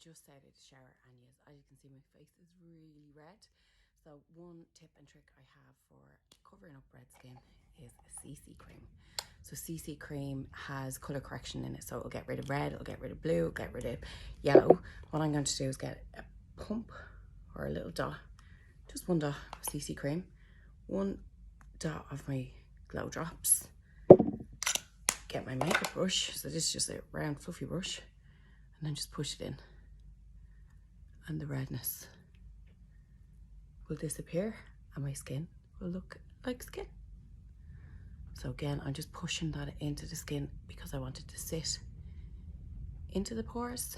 just out of the shower, and yes, as you can see, my face is really red. So one tip and trick I have for covering up red skin is a CC cream. So CC cream has colour correction in it, so it'll get rid of red, it'll get rid of blue, it'll get rid of yellow. What I'm going to do is get a pump or a little dot, just one dot of CC cream, one dot of my glow drops, get my makeup brush, so this is just a round fluffy brush, and then just push it in, and the redness will disappear and my skin will look like skin. So again, I'm just pushing that into the skin because I want it to sit into the pores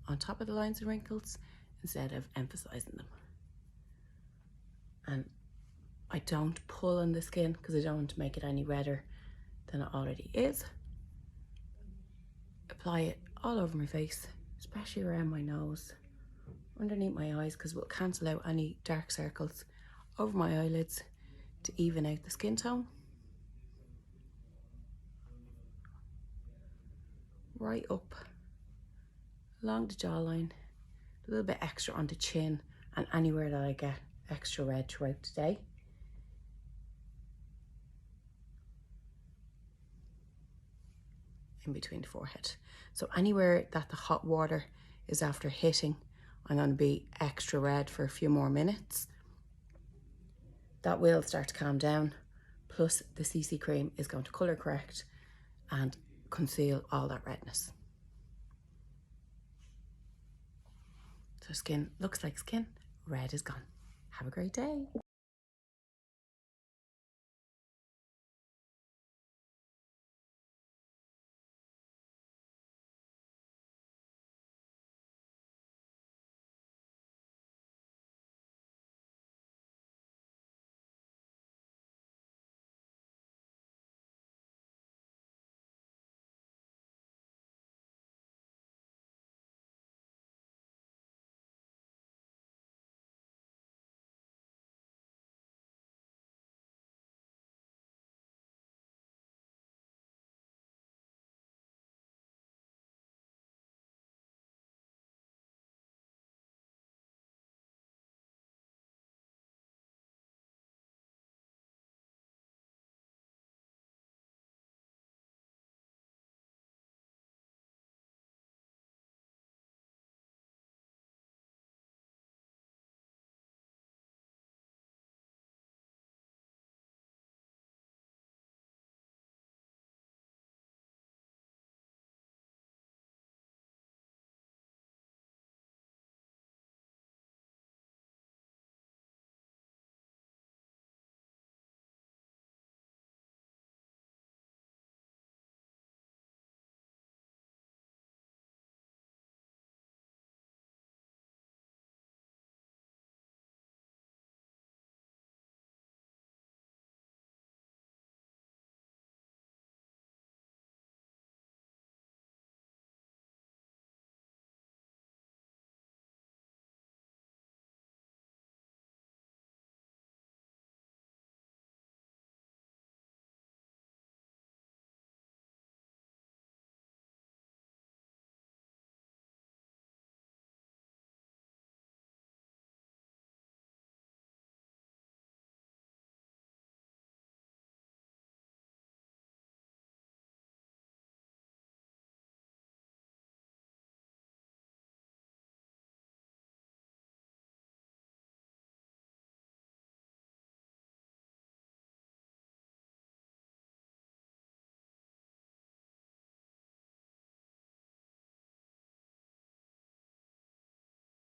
on top of the lines and wrinkles instead of emphasizing them. And I don't pull on the skin because I don't want to make it any redder than it already is. Apply it all over my face, especially around my nose, underneath my eyes, because it will cancel out any dark circles, over my eyelids to even out the skin tone. Right up along the jawline, a little bit extra on the chin and anywhere that I get extra red throughout the day. In between the forehead. So anywhere that the hot water is after hitting, I'm going to be extra red for a few more minutes. That will start to calm down. Plus the CC cream is going to colour correct and conceal all that redness. So skin looks like skin, red is gone. Have a great day.